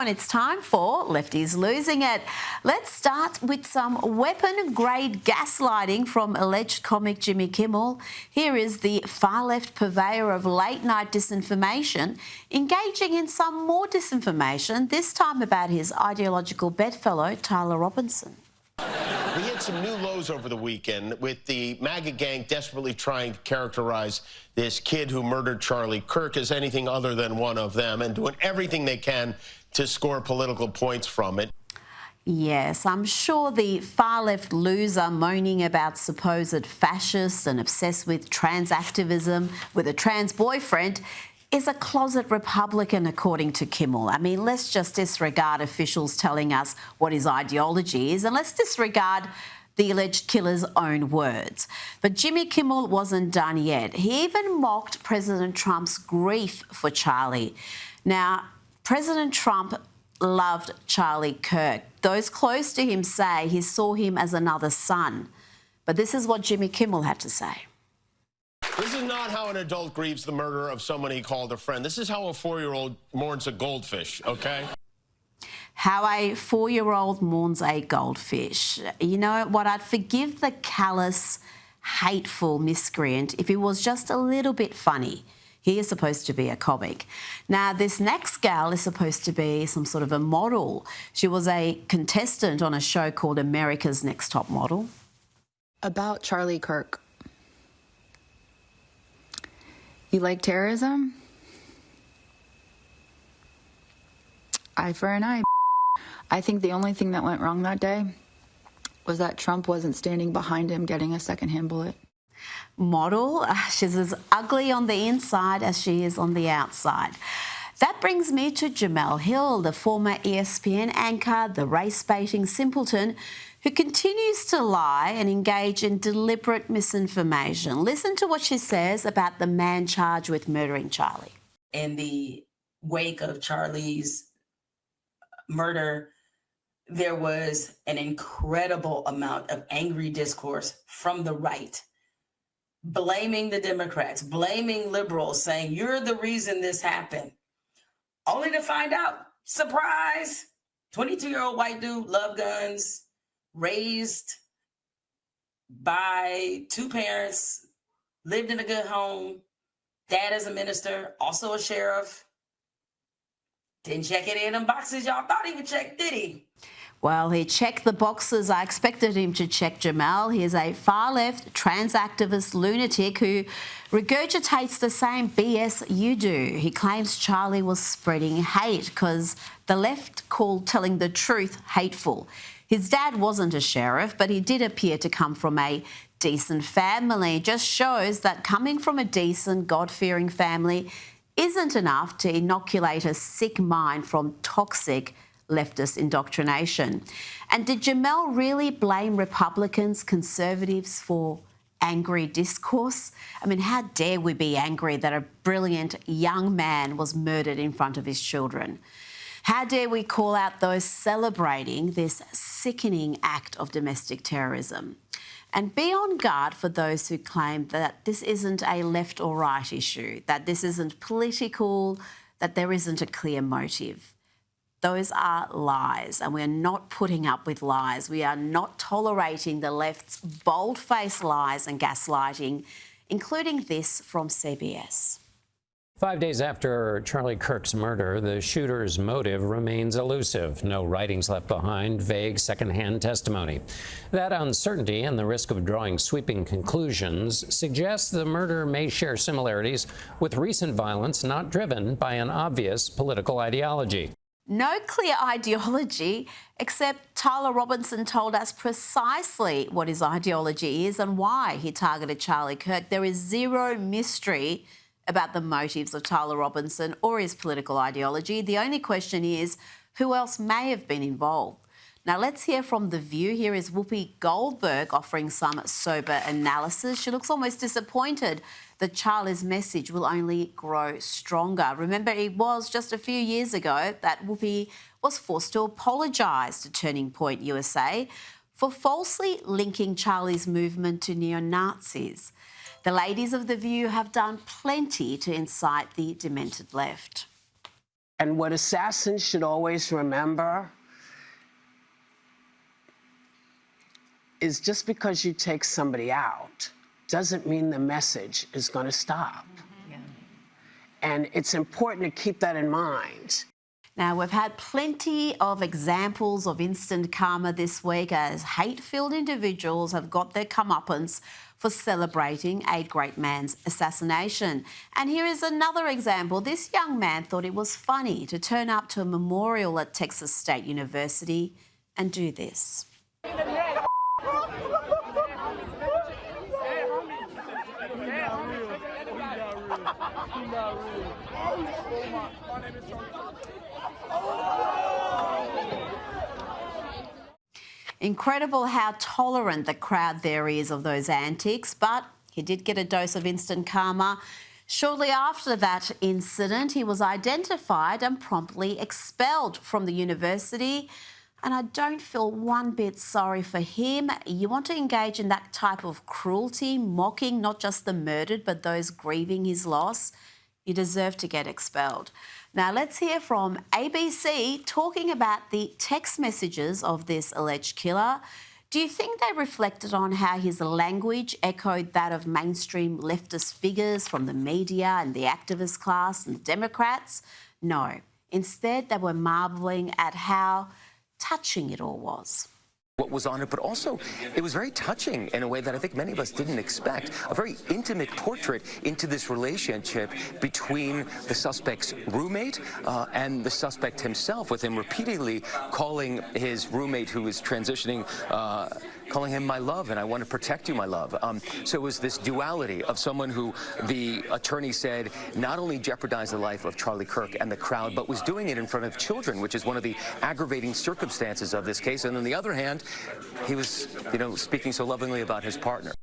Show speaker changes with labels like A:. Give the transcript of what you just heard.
A: And it's time for Lefties Losing It. Let's start with some weapon-grade gaslighting from alleged comic Jimmy Kimmel. Here is the far-left purveyor of late-night disinformation engaging in some more disinformation, this time about his ideological bedfellow Tyler Robinson.
B: We hit some new lows over the weekend with the MAGA gang desperately trying to characterize this kid who murdered Charlie Kirk as anything other than one of them and doing everything they can to score political points from it.
A: Yes, I'm sure the far-left loser moaning about supposed fascists and obsessed with trans activism with a trans boyfriend is a closet Republican, according to Kimmel. I mean, let's just disregard officials telling us what his ideology is, and let's disregard the alleged killer's own words. But Jimmy Kimmel wasn't done yet. He even mocked President Trump's grief for Charlie. Now, President Trump loved Charlie Kirk. Those close to him say he saw him as another son. But this is what Jimmy Kimmel had to say.
B: This is not how an adult grieves the murder of someone he called a friend. This is how a 4-year-old mourns a goldfish, okay?
A: How a 4-year-old mourns a goldfish. You know what? I'd forgive the callous, hateful miscreant if he was just a little bit funny. He is supposed to be a comic. Now, this next gal is supposed to be some sort of a model. She was a contestant on a show called America's Next Top Model.
C: About Charlie Kirk. You like terrorism? Eye for an eye. I think the only thing that went wrong that day was that Trump wasn't standing behind him getting a secondhand bullet.
A: Model, she's as ugly on the inside as she is on the outside. That brings me to Jemele Hill, the former ESPN anchor, the race-baiting simpleton who continues to lie and engage in deliberate misinformation. Listen to what she says about the man charged with murdering Charlie.
D: In the wake of Charlie's murder, there was an incredible amount of angry discourse from the right, blaming the Democrats, blaming liberals, saying, you're the reason this happened. Only to find out, surprise, 22-year-old white dude, loved guns, raised by two parents, lived in a good home, dad is a minister, also a sheriff. Didn't check any of them boxes y'all thought he would check, did he?
A: Well, he checked the boxes I expected him to check, Jemele. He is a far-left, trans activist lunatic who regurgitates the same BS you do. He claims Charlie was spreading hate because the left called telling the truth hateful. His dad wasn't a sheriff, but he did appear to come from a decent family. It just shows that coming from a decent, God-fearing family isn't enough to inoculate a sick mind from toxic leftist indoctrination. And did Jemele really blame Republicans, conservatives for angry discourse? I mean, how dare we be angry that a brilliant young man was murdered in front of his children? How dare we call out those celebrating this sickening act of domestic terrorism? And be on guard for those who claim that this isn't a left or right issue, that this isn't political, that there isn't a clear motive. Those are lies, and we're not putting up with lies. We are not tolerating the left's bold-faced lies and gaslighting, including this from CBS.
E: 5 days after Charlie Kirk's murder, the shooter's motive remains elusive. No writings left behind, vague secondhand testimony. That uncertainty and the risk of drawing sweeping conclusions suggests the murder may share similarities with recent violence not driven by an obvious political ideology.
A: No clear ideology, except Tyler Robinson told us precisely what his ideology is and why he targeted Charlie Kirk. There is zero mystery about the motives of Tyler Robinson or his political ideology. The only question is who else may have been involved. Now, let's hear from The View. Here is Whoopi Goldberg offering some sober analysis. She looks almost disappointed that Charlie's message will only grow stronger. Remember, it was just a few years ago that Whoopi was forced to apologise to Turning Point USA for falsely linking Charlie's movement to neo-Nazis. The ladies of The View have done plenty to incite the demented left.
F: And what assassins should always remember is just because you take somebody out doesn't mean the message is going to stop. Yeah. And it's important to keep that in mind.
A: Now, we've had plenty of examples of instant karma this week as hate-filled individuals have got their comeuppance for celebrating a great man's assassination. And here is another example. This young man thought it was funny to turn up to a memorial at Texas State University and do this. Incredible how tolerant the crowd there is of those antics, but he did get a dose of instant karma. Shortly after that incident, he was identified and promptly expelled from the university. And I don't feel one bit sorry for him. You want to engage in that type of cruelty, mocking not just the murdered, but those grieving his loss, you deserve to get expelled. Now, let's hear from ABC talking about the text messages of this alleged killer. Do you think they reflected on how his language echoed that of mainstream leftist figures from the media and the activist class and the Democrats? No. Instead, they were marvelling at how touching it all was.
G: What was on it, but also it was very touching in a way that I think many of us didn't expect. A very intimate portrait into this relationship between the suspect's roommate and the suspect himself, with him repeatedly calling his roommate, who was transitioning, calling him my love, and I want to protect you, my love. So it was this duality of someone who the attorney said not only jeopardized the life of Charlie Kirk and the crowd, but was doing it in front of children, which is one of the aggravating circumstances of this case. And on the other hand, he was, speaking so lovingly about his partner.